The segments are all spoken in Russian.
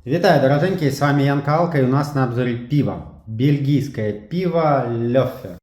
Витаю, дорогенькие, с вами Ян Калка, и у нас на обзоре пиво. Бельгийское пиво Лёффе.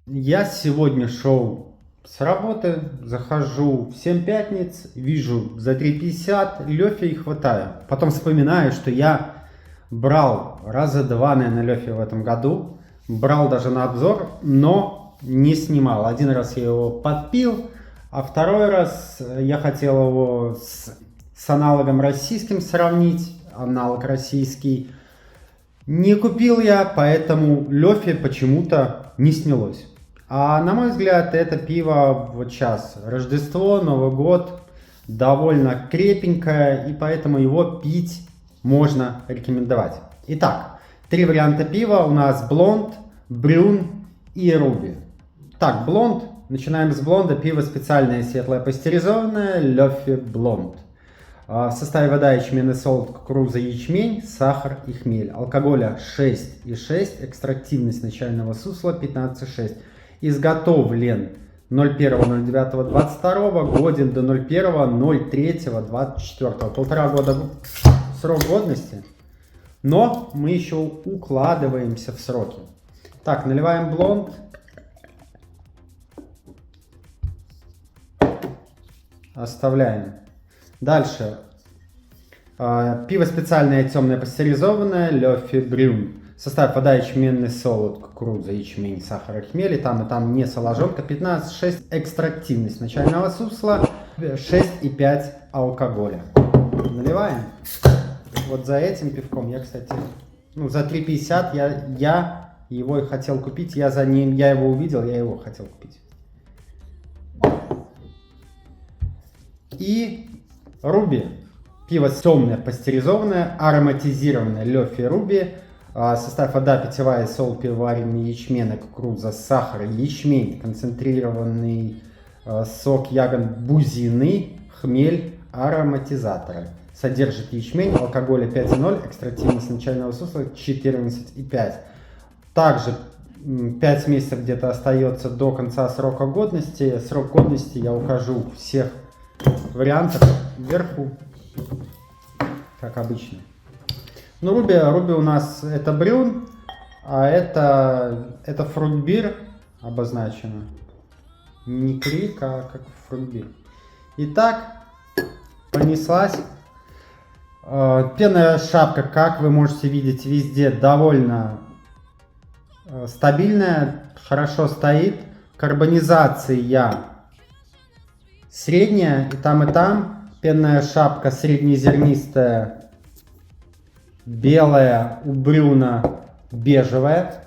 Я сегодня шел с работы, захожу в 7 пятниц, вижу за 3,50 Лёффе и хватаю. Потом вспоминаю, что я брал раза два, наверное, Лёффе в этом году. Брал даже на обзор, но не снимал. Один раз я его подпил, а второй раз я хотел его с аналогом российским сравнить. Аналог российский не купил я, поэтому Лёффе почему-то не снялось. А на мой взгляд, это пиво вот сейчас Рождество, Новый год, довольно крепенькое, и поэтому его пить можно рекомендовать. Итак, три варианта пива у нас: блонд, брюн и руби. Так, блонд. Начинаем с блонда. Пиво специальное, светлое, пастеризованное, Лёффе блонд. В составе вода, ячменный солод, кукуруза, ячмень, сахар и хмель. Алкоголя 6,6, экстрактивность начального сусла 15,6. Изготовлен 01.09.22, годен до 01.03.24. Полтора года срок годности, но мы еще укладываемся в сроки. Так, наливаем блонд. Оставляем. Дальше. Пиво специальное, темное, пастеризованное, Лёффе брюн. Состав: вода, ячменный солод, кукуруза, ячмень, сахар и хмель. И там не соложонка. 15,6 экстрактивность начального сусла, 6,5 алкоголя. Наливаем. Вот за этим пивком я, кстати, за 3,50 я его и хотел купить. Я его увидел, я его хотел купить. И руби. Пиво темное, пастеризованное, ароматизированное, Лёффе руби. Состав: вода питьевая, соль, пивоваренный, ячмень, кукуруза, сахар, ячмень, концентрированный сок ягод бузины, хмель, ароматизаторы. Содержит ячмень, алкоголя 5,0, экстративность начального сусла 14,5. Также 5 месяцев где-то остается до конца срока годности. Срок годности я укажу всех вариантов вверху, как обычно. Ну, руби у нас это брюн, а это фрутбир обозначено. Не крик, а как фрутбир. Итак, понеслась. Пенная шапка, как вы можете видеть, везде довольно стабильная, хорошо стоит. Карбонизация средняя, и там. Пенная шапка среднезернистая, белая, у брюна бежевая.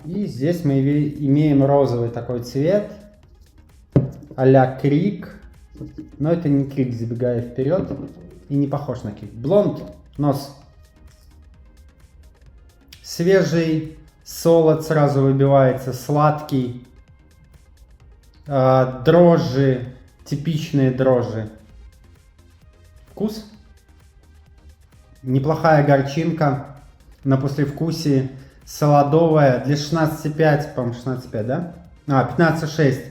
И здесь мы имеем розовый такой цвет, а-ля крик. Но это не крик, забегая вперед, и не похож на крик. Блонд, нос свежий, солод сразу выбивается, сладкий. Дрожжи, типичные дрожжи. Вкус. Неплохая горчинка на послевкусии. Солодовая. Для 16,5, по-моему, 16,5, да? 15,6.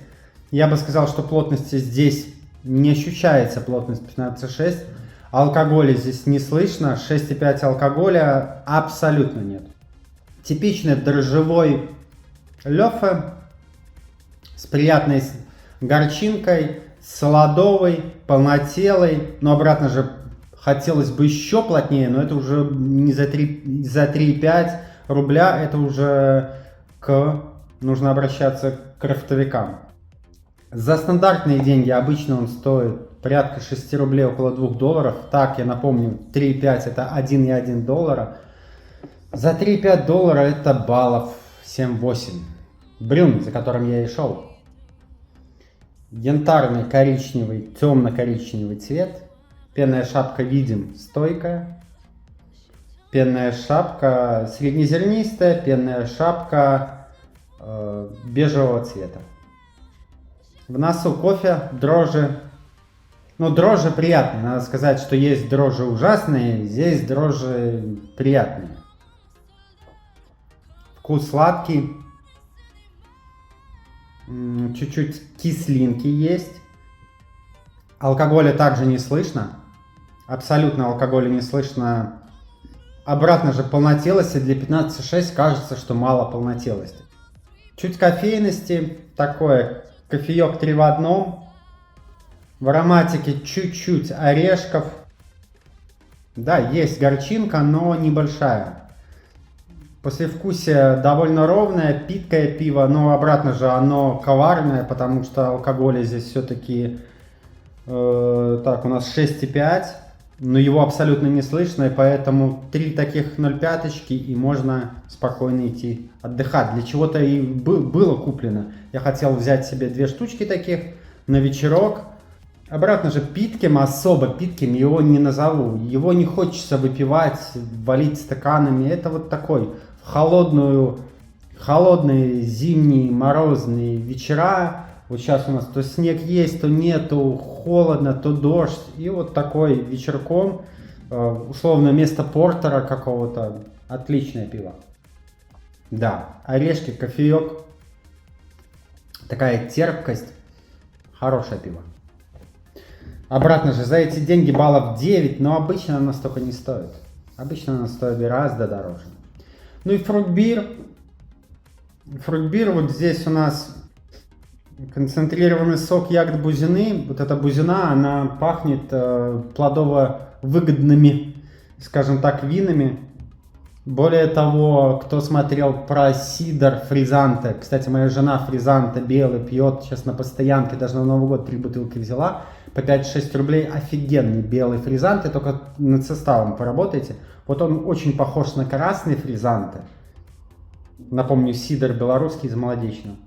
Я бы сказал, что плотности здесь не ощущается, плотность 15,6. Алкоголя здесь не слышно. 6,5 алкоголя абсолютно нет. Типичный дрожжевой Лёффе с приятной горчинкой, солодовой, полнотелой. Но обратно же хотелось бы еще плотнее, но это уже не за 3,5 рубля, это уже нужно обращаться к крафтовикам. За стандартные деньги обычно он стоит порядка 6 рублей, около $2. Так, я напомню, 3,5 это 1,1 доллара. За 3,5 доллара это баллов 7-8. Брюн, за которым я и шел. Янтарный коричневый, темно-коричневый цвет. Пенная шапка, видим, стойкая. Пенная шапка среднезернистая, пенная шапка бежевого цвета. В носу кофе, дрожжи. Ну, дрожжи приятные. Надо сказать, что есть дрожжи ужасные, здесь дрожжи приятные. Вкус сладкий. Чуть-чуть кислинки есть. Алкоголя также не слышно. Абсолютно алкоголя не слышно. Обратно же полнотелости. Для 15,6 кажется, что мало полнотелости. Чуть кофейности. Такое кофеек 3 в одном. В ароматике чуть-чуть орешков. Да, есть горчинка, но небольшая. Послевкусие довольно ровное, питкое пиво, но обратно же оно коварное, потому что алкоголя здесь все-таки, так, у нас 6,5, но его абсолютно не слышно, и поэтому 3 таких 0,5 и можно спокойно идти отдыхать. Для чего-то и было куплено. Я хотел взять себе 2 штучки таких на вечерок. Обратно же питким, особо питким его не назову. Его не хочется выпивать, валить стаканами. Это вот такой в холодные зимние морозные вечера. Вот сейчас у нас то снег есть, то нету, холодно, то дождь. И вот такой вечерком, условно вместо портера какого-то, отличное пиво. Да, орешки, кофеек, такая терпкость, хорошее пиво. Обратно же, за эти деньги баллов 9, но обычно она столько не стоит. Обычно она стоит гораздо дороже. Ну и фрутбир. Фрутбир, вот здесь у нас концентрированный сок ягод бузины. Вот эта бузина, она пахнет плодово-выгодными, скажем так, винами. Более того, кто смотрел про сидр фризанте, кстати, моя жена фризанте белый пьет, сейчас на постоянке, даже на Новый год 3 бутылки взяла, по 5-6 рублей, офигенный белый фризанте, только над составом поработайте. Вот он очень похож на красный фризанте. Напомню, сидр белорусский из Молодечного.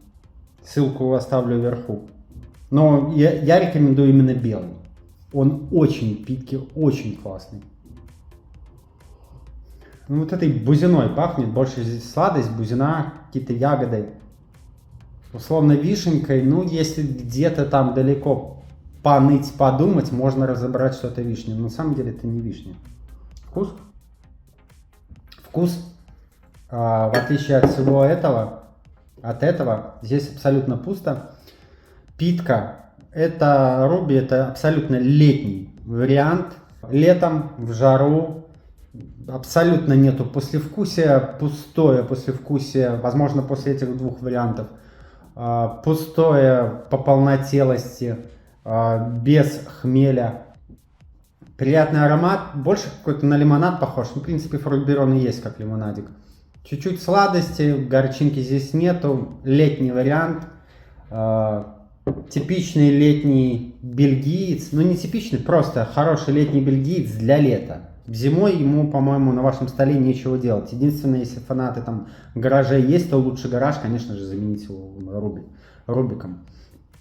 Ссылку оставлю вверху. Но я рекомендую именно белый. Он очень питкий, очень классный. Ну, вот этой бузиной пахнет, больше здесь сладость, бузина, какие-то ягоды. Условно вишенкой, ну, если где-то там далеко поныть, подумать, можно разобрать, что это вишня. Но на самом деле это не вишня. Вкус? Вкус, в отличие от всего этого, здесь абсолютно пусто. Питка, это Руби, это абсолютно летний вариант. Летом, в жару, абсолютно нету послевкусия, пустое послевкусие, возможно, после этих 2 вариантов. Пустое по полнотелости, без хмеля. Приятный аромат, больше какой-то на лимонад похож. Ну, в принципе, фрутбир он и есть как лимонадик. Чуть-чуть сладости, горчинки здесь нету. Летний вариант. Типичный летний бельгиец. Ну, не типичный, просто хороший летний бельгиец для лета. Зимой ему, по-моему, на вашем столе нечего делать. Единственное, если фанаты там гаражей есть, то лучше гараж, конечно же, заменить его рубиком.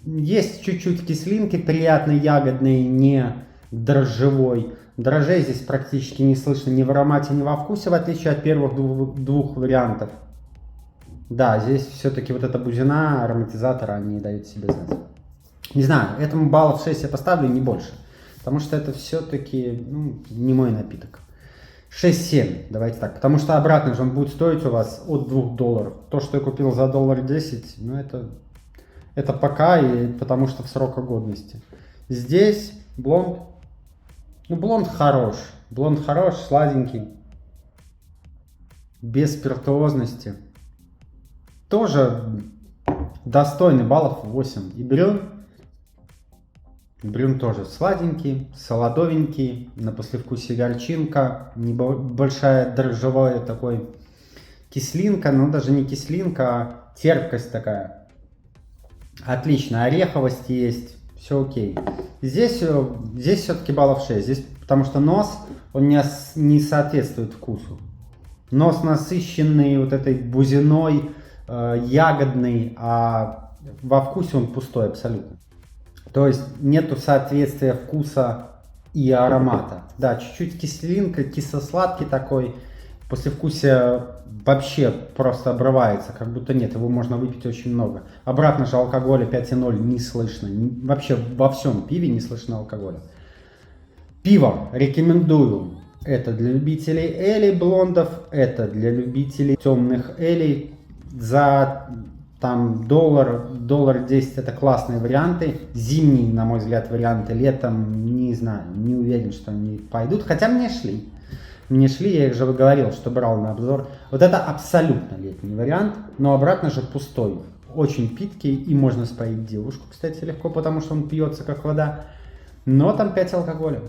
Есть чуть-чуть кислинки, приятной ягодной, не дрожжевой. Дрожжей здесь практически не слышно ни в аромате, ни во вкусе, в отличие от первых 2 вариантов. Да, здесь все-таки вот эта бузина, ароматизатора, они дают себе знать. Не знаю, этому баллов 6 я поставлю, не больше. Потому что это все-таки не мой напиток. 6-7, давайте так. Потому что обратно же он будет стоить у вас от $2. То, что я купил за $1.10, ну это пока, и потому что в срока годности. Здесь блонд. Ну, блонд хорош. Блонд хорош, сладенький. Без спиртуозности. Тоже достойный, баллов 8. И Брюн. Брюн тоже сладенький, солодовенький. На послевкусие горчинка. Небольшая дрожжевая такой кислинка. Но даже не кислинка, а терпкость такая. Отлично. Ореховость есть. Все окей. Здесь все-таки баллов 6. Здесь, потому что нос, он не соответствует вкусу. Нос насыщенный вот этой бузиной, ягодный, а во вкусе он пустой абсолютно. То есть нету соответствия вкуса и аромата. Да, чуть-чуть кислинка, кисло-сладкий такой. Послевкусие вообще просто обрывается, как будто нет, его можно выпить очень много. Обратно же алкоголя 5,0 не слышно. Вообще во всем пиве не слышно алкоголя. Пиво рекомендую. Это для любителей элей блондов, это для любителей темных элей. За Там доллар 10 это классные варианты. Зимние, на мой взгляд, варианты. Летом, не знаю, не уверен, что они пойдут. Хотя мне шли. Мне шли, я их же говорил, что брал на обзор. Вот это абсолютно летний вариант, но обратно же пустой. Очень питкий, и можно споить девушку, кстати, легко, потому что он пьется как вода. Но там 5 алкоголя.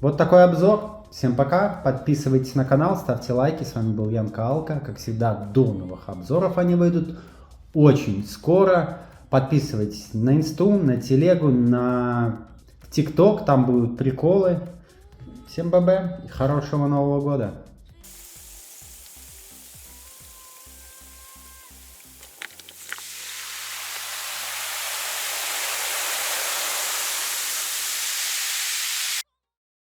Вот такой обзор. Всем пока, подписывайтесь на канал, ставьте лайки. С вами был Ян Каалка. Как всегда, до новых обзоров они выйдут очень скоро. Подписывайтесь на инсту, на телегу, на тикток, там будут приколы. Всем ББ и хорошего Нового года!